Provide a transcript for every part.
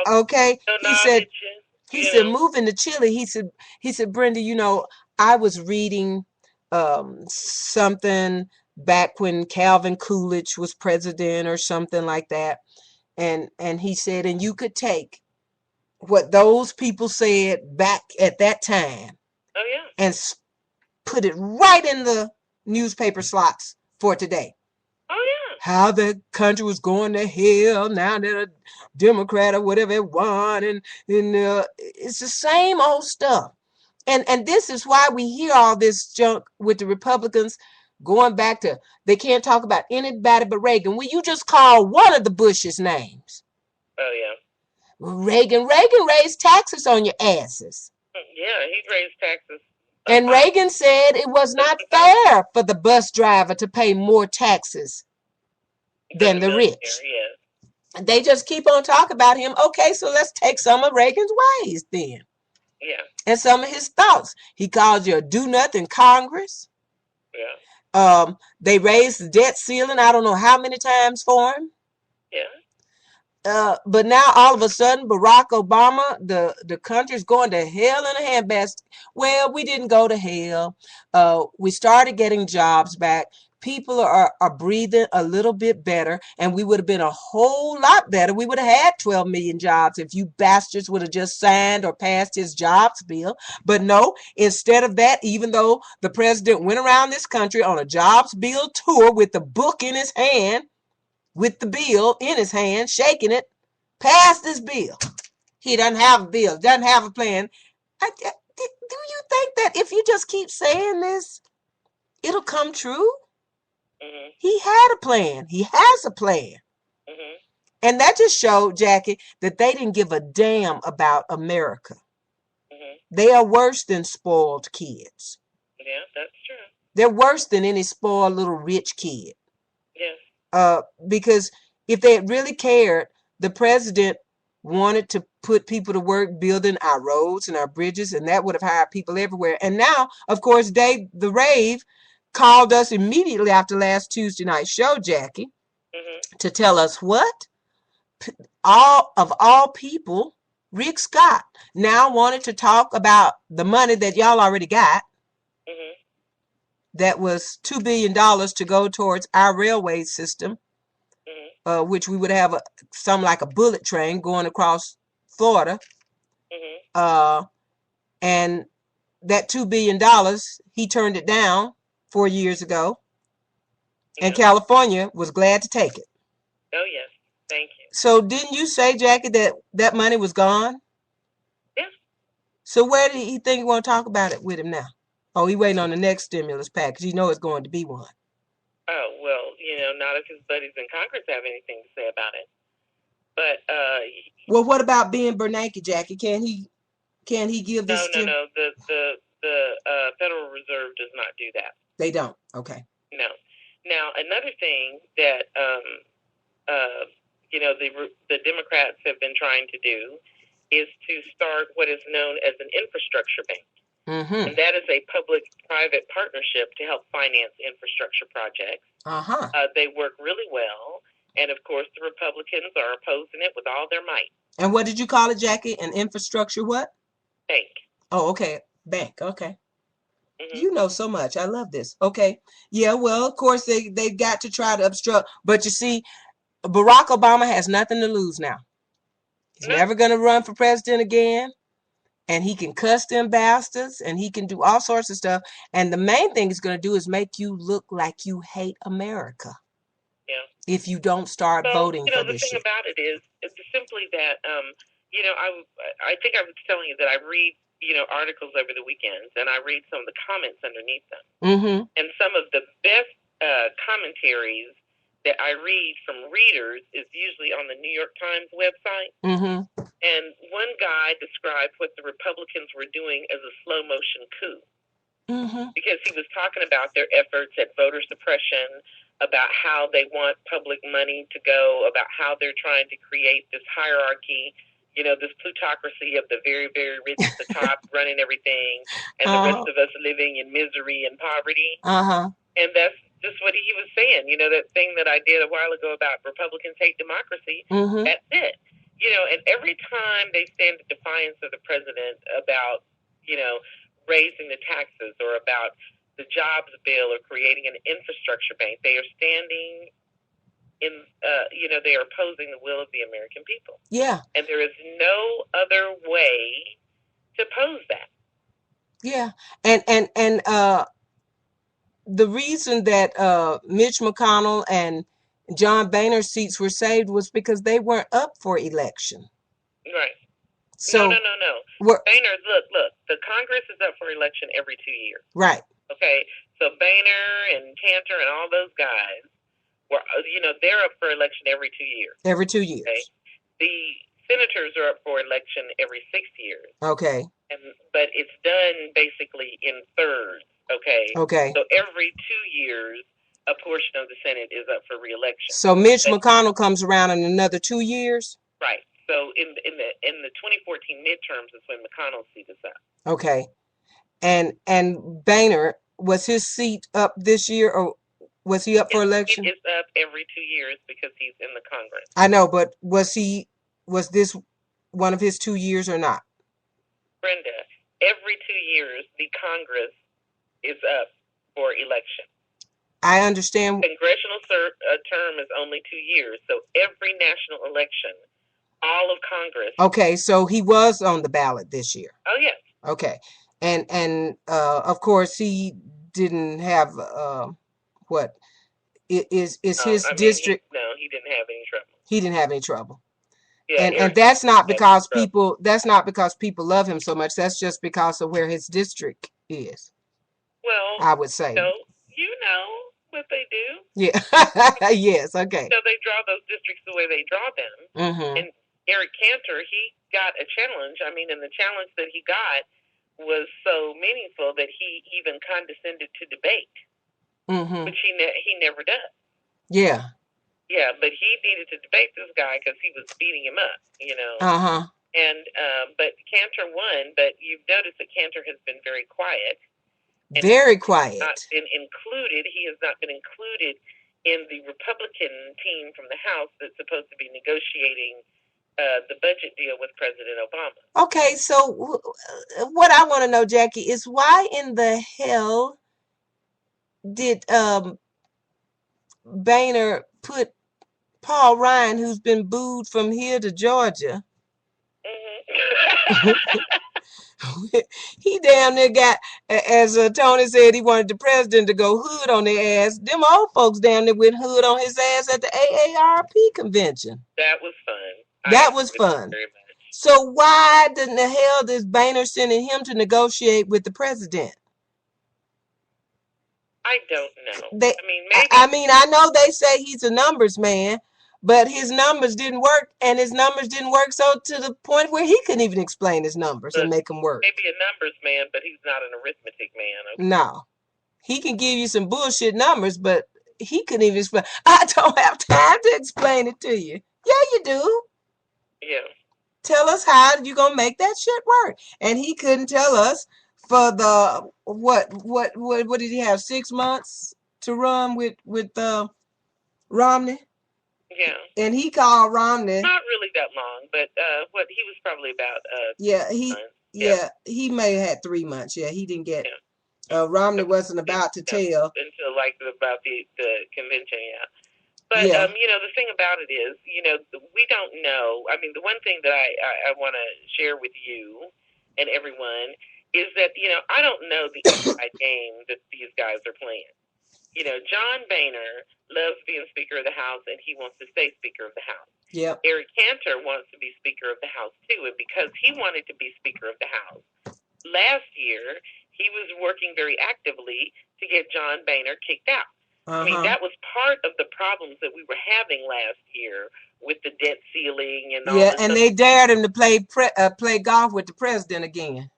Okay. No, no, He I said, get you. he You said, know. moving to Chile. He said, Brenda, I was reading something back when Calvin Coolidge was president or something like that. And he said, and you could take what those people said back at that time Oh yeah. and put it right in the newspaper slots for today. Oh yeah. How the country was going to hell now that a Democrat or whatever it won, and it's the same old stuff. And this is why we hear all this junk with the Republicans going back to they can't talk about anybody but Reagan. Will you just call one of the Bush's names? Oh yeah. Reagan raised taxes on your asses. Yeah, he raised taxes a And lot. Reagan said it was not fair for the bus driver to pay more taxes Than than the the rich. military, yes. They just keep on talking about him. Okay, so let's take some of Reagan's ways then. Yeah. And some of his thoughts. He called you a do-nothing Congress. Yeah. They raised the debt ceiling I don't know how many times for him. Yeah. But now all of a sudden, Barack Obama, the country's going to hell in a handbasket. Well, we didn't go to hell. We started getting jobs back. People are breathing a little bit better, and we would have been a whole lot better. We would have had 12 million jobs if you bastards would have just signed or passed his jobs bill. But no, instead of that, even though the president went around this country on a jobs bill tour with the book in his hand, with the bill in his hand, shaking it, pass this bill. He doesn't have a bill, doesn't have a plan. Do you think that if you just keep saying this, it'll come true? Mhm. He had a plan. He has a plan. Mhm. And that just showed, Jackie, that they didn't give a damn about America. Mhm. They are worse than spoiled kids. Yeah, that's true. They're worse than any spoiled little rich kid. Yes. Because if they had really cared, the president wanted to put people to work building our roads and our bridges, and that would have hired people everywhere. And now, of course, Dave the Rave called us immediately after last Tuesday night show, Jackie, Mhm. to tell us what? All people, Rick Scott now wanted to talk about the money that y'all already got. Mhm. That was $2 billion to go towards our railway system, Mhm. which we would have some like a bullet train going across Florida. Mhm. Uh, and that $2 billion, he turned it down 4 years ago. And Yeah. California was glad to take it. Oh yes. Thank you. So didn't you say, Jackie, that that money was gone? Yeah. So where did he think he want to talk about it with him now? Oh, he waiting on the next stimulus package. He know it's going to be one. Oh well, not if his buddies in Congress have anything to say about it. But Well, what about Ben Bernanke, Jackie? Can he give this no, no, stim? no. The Federal Reserve does not do that. They don't. Okay. No. Now another thing that the Democrats have been trying to do is to start what is known as an infrastructure bank. Mm-hmm. And that is a public-private partnership to help finance infrastructure projects. Uh-huh. They work really well, and of course the Republicans are opposing it with all their might. And what did you call it, Jackie? An infrastructure what? Bank. Oh, okay. Bank. Okay. Mm-hmm. You know so much. I love this. Okay. Yeah, well, of course they've got to try to obstruct. But you see, Barack Obama has nothing to lose now. He's No. never going to run for president again. And he can cuss them bastards and he can do all sorts of stuff. And the main thing he's going to do is make you look like you hate America Yeah. if you don't start Well, voting for the this thing shit. about it is, it's simply that, I think I was telling you that I read, articles over the weekends, and I read some of the comments underneath them. Mm-hmm. And some of the best commentaries that I read from readers is usually on the New York Times website. Mm-hmm. And one guy described what the Republicans were doing as a slow motion coup. Mm-hmm. Because he was talking about their efforts at voter suppression, about how they want public money to go, about how they're trying to create this hierarchy, this plutocracy of the very, very rich at the top running everything, and the rest of us living in misery and poverty. Uh-huh. And that's just what he was saying. That thing that I did a while ago about Republicans hate democracy, Mm-hmm. that's it. and every time they stand in defiance of the president about, raising the taxes or about the jobs bill or creating an infrastructure bank, they are standing in, they are opposing the will of the American people. Yeah. And there is no other way to pose that. Yeah. And the reason that Mitch McConnell and John Boehner's seats were saved was because they weren't up for election. Right. So no. Boehner, look, the Congress is up for election every 2 years. Right. Okay. So Boehner and Cantor and all those guys were, they're up for election every 2 years. Every 2 years. Okay? The senators are up for election every 6 years. Okay. But it's done basically in thirds. Okay. Okay. So every 2 years, a portion of the Senate is up for reelection. So Mitch McConnell comes around in another 2 years. Right. So in the 2014 midterms is when McConnell's seat is up. Okay. And Boehner, was his seat up this year, or was he up for election? It's up every 2 years because he's in the Congress. I know, but was this one of his 2 years or not? Brenda, every 2 years the Congress is up for election. I understand. Congressional term is only 2 years, so every national election, all of Congress. Okay, so he was on the ballot this year. Oh yes. Okay, and of course he didn't have what is his district. He didn't have any trouble. He didn't have any trouble. Yeah, and that's not because people. That's not because people love him so much. That's just because of where his district is. Well, I would say. You know what they do. Yeah. Yes. Okay. So they draw those districts the way they draw them. Mm-hmm. And Eric Cantor, he got a challenge. I mean, and the challenge that he got was so meaningful that he even condescended to debate, which he never does. Yeah. Yeah, but he needed to debate this guy because he was beating him up, And but Cantor won. But you've noticed that Cantor has been very quiet. Very quiet. Not been included. He has not been included in the Republican team from the House that's supposed to be negotiating the budget deal with President Obama. Okay, so what I want to know, Jackie, is why in the hell did Boehner put Paul Ryan, who's been booed from here to Georgia? He damn near got, as Tony said, he wanted the president to go hood on their ass. Them old folks down there went hood on his ass at the AARP convention. That was fun. That was fun. So why in the hell is Boehner sending him to negotiate with the president? I don't know. Maybe. I know they say he's a numbers man, but his numbers didn't work, and his numbers didn't work so to the point where he couldn't even explain his numbers and make them work. Maybe a numbers man, but he's not an arithmetic man. Okay? No. He can give you some bullshit numbers, but he couldn't even explain. I don't have time to explain it to you. Yeah, you do. Yeah. Tell us how you're going to make that shit work. And he couldn't tell us for the, what did he have, 6 months to run with Romney? Yeah. And he called Romney. Not really that long, but he was probably about he may have had 3 months. Yeah, he didn't get Romney wasn't about to tell until about the convention, yeah. But the thing about it is, we don't know. I mean, the one thing that I want to share with you and everyone is that I don't know the inside game that these guys are playing. John Boehner loves being Speaker of the House, and he wants to stay Speaker of the House. Yep. Eric Cantor wants to be Speaker of the House, too, and because he wanted to be Speaker of the House, last year he was working very actively to get John Boehner kicked out. I mean, that was part of the problems that we were having last year with the debt ceiling and all this and they dared him to play golf with the president again.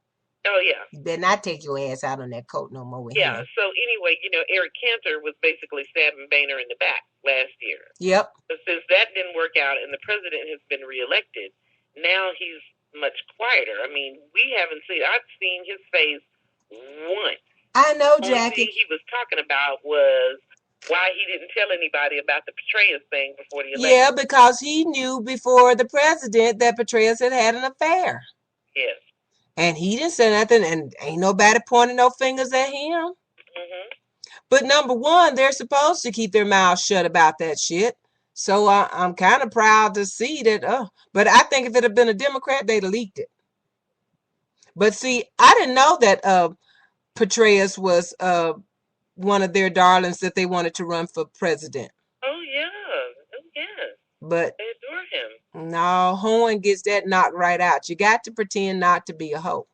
Oh, yeah. You better not take your ass out on that coat no more with him. So anyway, Eric Cantor was basically stabbing Boehner in the back last year. Yep. But since that didn't work out and the president has been reelected, now he's much quieter. I mean, I've seen his face once. I know, Jackie. The only Jackie. thing he was talking about was why he didn't tell anybody about the Petraeus thing before the election. Yeah, because he knew before the president that Petraeus had an affair. Yes. And he didn't say nothing, and ain't nobody pointing no fingers at him. Mm-hmm. But number one, they're supposed to keep their mouths shut about that shit. So I'm kind of proud to see that. But I think if it had been a Democrat, they'd have leaked it. But see, I didn't know that Petraeus was one of their darlings that they wanted to run for president. Oh yeah, oh yeah. But they adore him. No, Horn gets that knocked right out. You got to pretend not to be a hoe.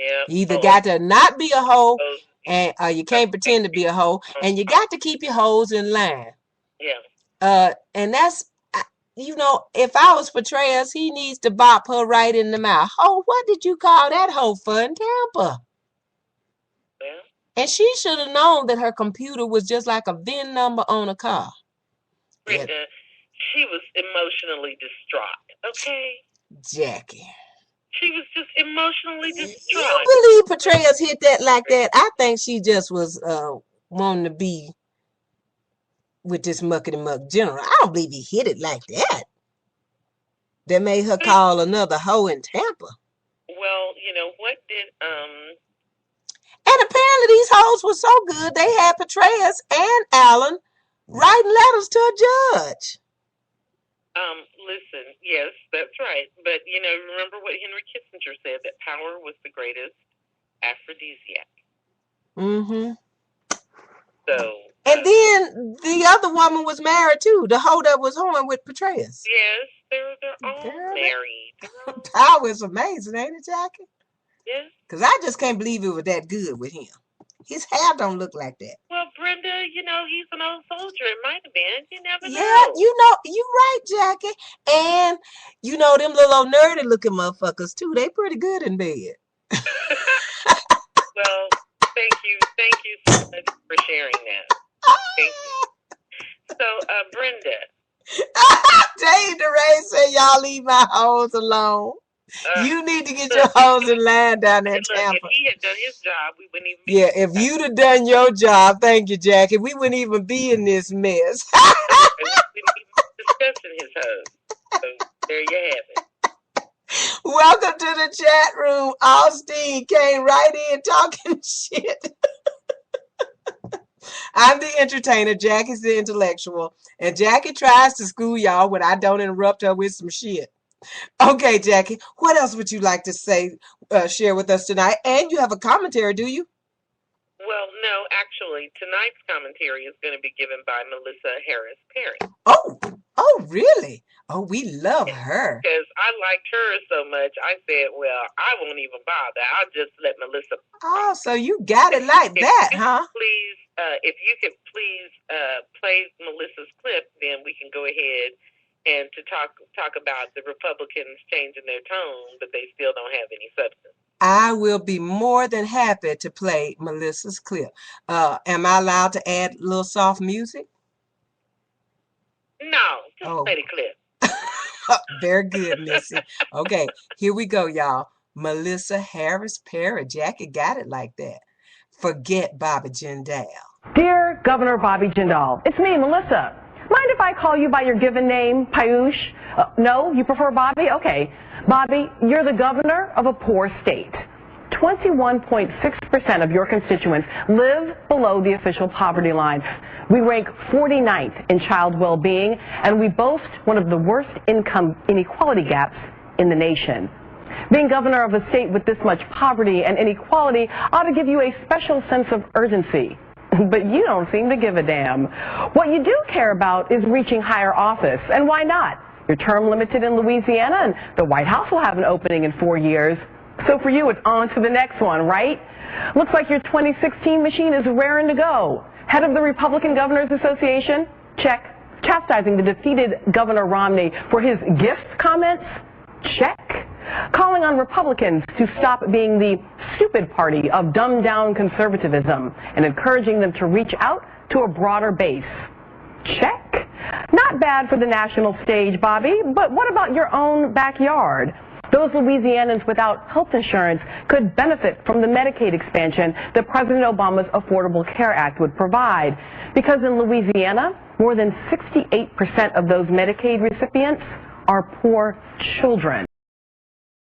Yeah. You either got to not be a hoe, and you can't pretend to be a hoe, and you got to keep your hoes in line. Yeah. And that's, if I was Petraeus, he needs to bop her right in the mouth. Oh, what did you call that hoe for in Tampa? Yeah. And she should have known that her computer was just like a VIN number on a car. Brenda, she was emotionally distraught, okay? Jackie. She was just emotionally distraught. You believe Petraeus hit that like that? I think she just was wanting to be with this muckety muck general. I don't believe he hit it like that. That made her call another hoe in Tampa. Well, you know, what did And apparently these hoes were so good they had Petraeus and Allen writing letters to a judge. Listen, yes, that's right. But, you know, remember what Henry Kissinger said, that power was the greatest aphrodisiac. Mm-hmm. So. And then the other woman was married, too. The hoe that was home with Petraeus. Yes, they're all married. Power is amazing, ain't it, Jackie? Yes. Because I just can't believe it was that good with him. His hair don't look like that. Well, Brenda, you know, he's an old soldier. It might have been. You never know. Yeah, you're right, Jackie. And, them little old nerdy looking motherfuckers, too. They pretty good in bed. Well, thank you so much for sharing that. Thank you. So, Brenda. Dave DeRay said, y'all leave my hoes alone. You need to get your hoes in line down there in Tampa. If he had done his job, we wouldn't even be. Yeah, if you'd have done your job, thank you, Jackie, we wouldn't even be in this mess. We wouldn't even be discussing his hoes. So, there you have it. Welcome to the chat room. Austin came right in talking shit. I'm the entertainer. Jackie's the intellectual. And Jackie tries to school y'all when I don't interrupt her with some shit. Okay, Jackie, what else would you like to say, share with us tonight? And you have a commentary, do you? Well, no, actually, tonight's commentary is going to be given by Melissa Harris Perry. Oh, really? Oh, we love her. Because I liked her so much, I said, well, I won't even bother. I'll just let Melissa. Oh, so you got it like that, huh? Please, if you could please play Melissa's clip, then we can go ahead and to talk about the Republicans changing their tone, but they still don't have any substance. I will be more than happy to play Melissa's clip. Am I allowed to add a little soft music? No, just play the clip. Very good, Missy. Okay, here we go, y'all. Melissa Harris Perry. Jackie got it like that. Forget Bobby Jindal. Dear Governor Bobby Jindal, it's me, Melissa. Mind if I call you by your given name, Payush? No? You prefer Bobby? Okay. Bobby, you're the governor of a poor state. 21.6% of your constituents live below the official poverty line. We rank 49th in child well-being, and we boast one of the worst income inequality gaps in the nation. Being governor of a state with this much poverty and inequality ought to give you a special sense of urgency. But you don't seem to give a damn. What you do care about is reaching higher office, and why not? Your term limited in Louisiana, and the White House will have an opening in 4 years. So for you, it's on to the next one, right? Looks like your 2016 machine is raring to go. Head of the Republican Governors Association? Check. Chastising the defeated Governor Romney for his gift comments? Check. Calling on Republicans to stop being the stupid party of dumbed-down conservatism and encouraging them to reach out to a broader base. Check. Not bad for the national stage, Bobby, but what about your own backyard? Those Louisianans without health insurance could benefit from the Medicaid expansion that President Obama's Affordable Care Act would provide. Because in Louisiana, more than 68% of those Medicaid recipients are poor children.